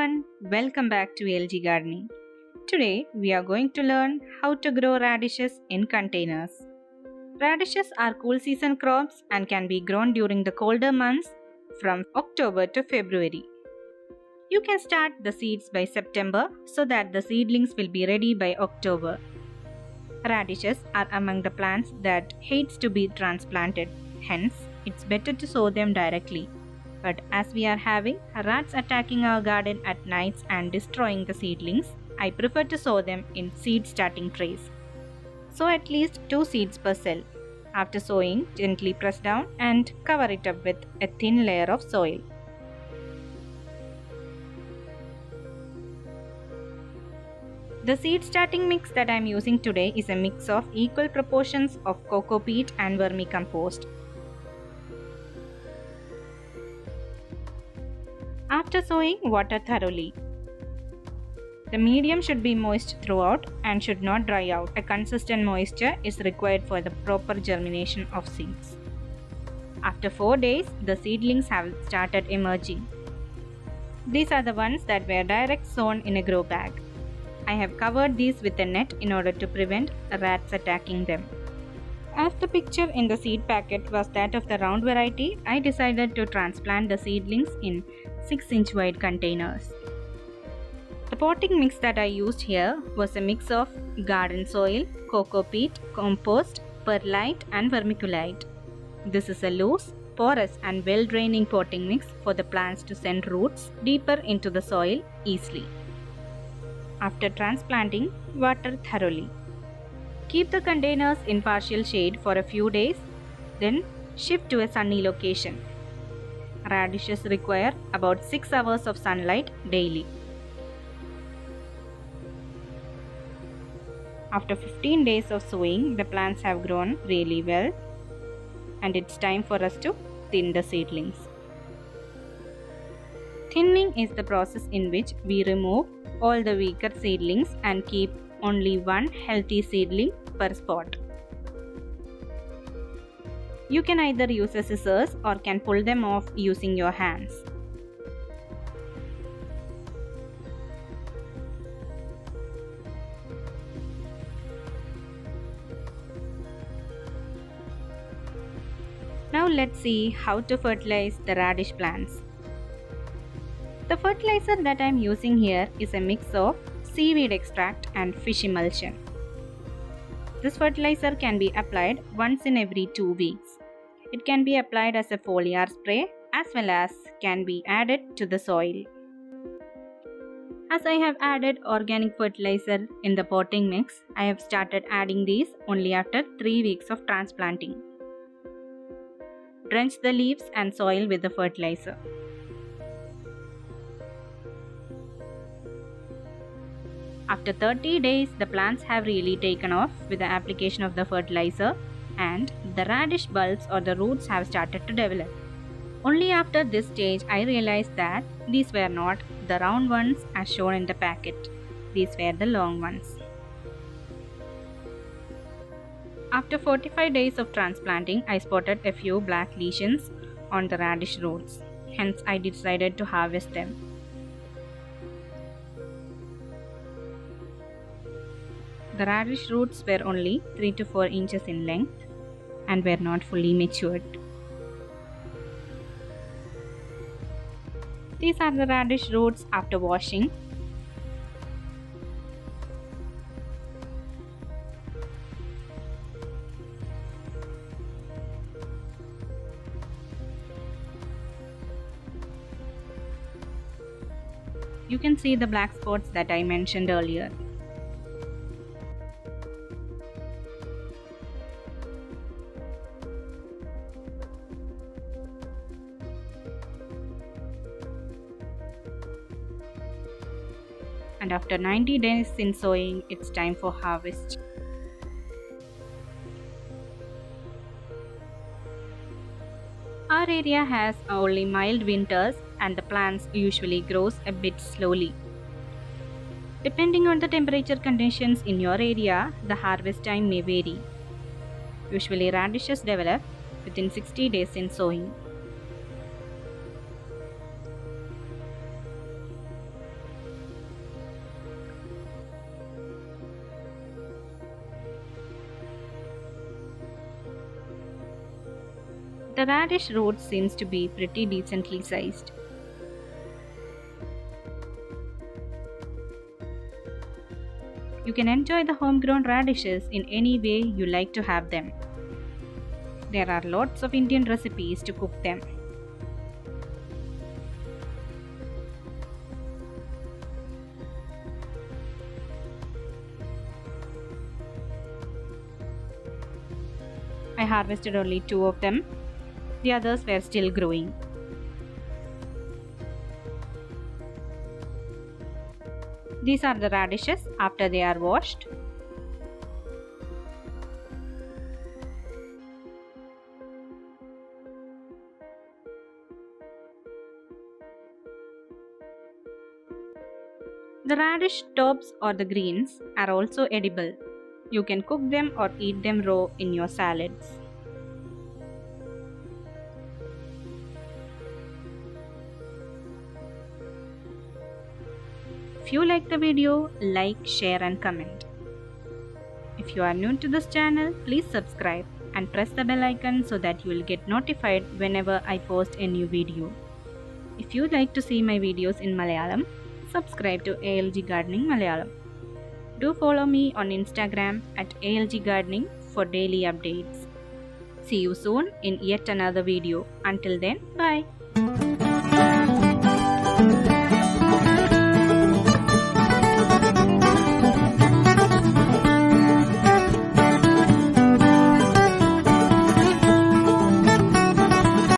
everyone, welcome back to LG Gardening. Today we are going to learn how to grow radishes in containers. Radishes are cool season crops and can be grown during the colder months from October to February. You can start the seeds by September so that the seedlings will be ready by October. Radishes are among the plants that hates to be transplanted, hence it's better to sow them directly. But as we are having rats attacking our garden at nights and destroying the seedlings, I prefer to sow them in seed starting trays. Sow at least 2 seeds per cell. After sowing, gently press down and cover it up with a thin layer of soil. The seed starting mix that I am using today is a mix of equal proportions of coco peat and vermicompost. After sowing, water thoroughly. The medium should be moist throughout and should not dry out. A consistent moisture is required for the proper germination of seeds. After 4 days, the seedlings have started emerging. These are the ones that were direct sown in a grow bag. I have covered these with a net in order to prevent rats attacking them. As the picture in the seed packet was that of the round variety, I decided to transplant the seedlings in 6-inch wide containers. The potting mix that I used here was a mix of garden soil, coco peat, compost, perlite and vermiculite. This is a loose, porous and well-draining potting mix for the plants to send roots deeper into the soil easily. After transplanting, water thoroughly. Keep the containers in partial shade for a few days, then shift to a sunny location. Radishes require about 6 hours of sunlight daily. After 15 days of sowing, the plants have grown really well and it's time for us to thin the seedlings. Thinning is the process in which we remove all the weaker seedlings and keep only one healthy seedling per spot. You can either use a scissors or can pull them off using your hands. Now let's see how to fertilize the radish plants. The fertilizer that I am using here is a mix of seaweed extract and fish emulsion. This fertilizer can be applied once in every 2 weeks. It can be applied as a foliar spray as well as can be added to the soil. As I have added organic fertilizer in the potting mix, I have started adding these only after 3 weeks of transplanting. Drench the leaves and soil with the fertilizer. After 30 days, the plants have really taken off with the application of the fertilizer and the radish bulbs or the roots have started to develop. Only after this stage I realized that these were not the round ones as shown in the packet. These were the long ones. After 45 days of transplanting, I spotted a few black lesions on the radish roots. Hence I decided to harvest them. The radish roots were only 3 to 4 inches in length and were not fully matured. These are the radish roots after washing. You can see the black spots that I mentioned earlier. And after 90 days in sowing, it's time for harvest. Our area has only mild winters and the plants usually grows a bit slowly. Depending on the temperature conditions in your area, the harvest time may vary. Usually radishes develop within 60 days in sowing. The radish root seems to be pretty decently sized. You can enjoy the homegrown radishes in any way you like to have them. There are lots of Indian recipes to cook them. I harvested only 2 of them. The others were still growing. These are the radishes after they are washed. The radish tops or the greens are also edible. You can cook them or eat them raw in your salads. If you like the video, like, share and comment. If you are new to this channel, please subscribe and press the bell icon so that you will get notified whenever I post a new video. If you like to see my videos in Malayalam, subscribe to ALG Gardening Malayalam. Do follow me on Instagram at ALG Gardening for daily updates. See you soon in yet another video. Until then, bye.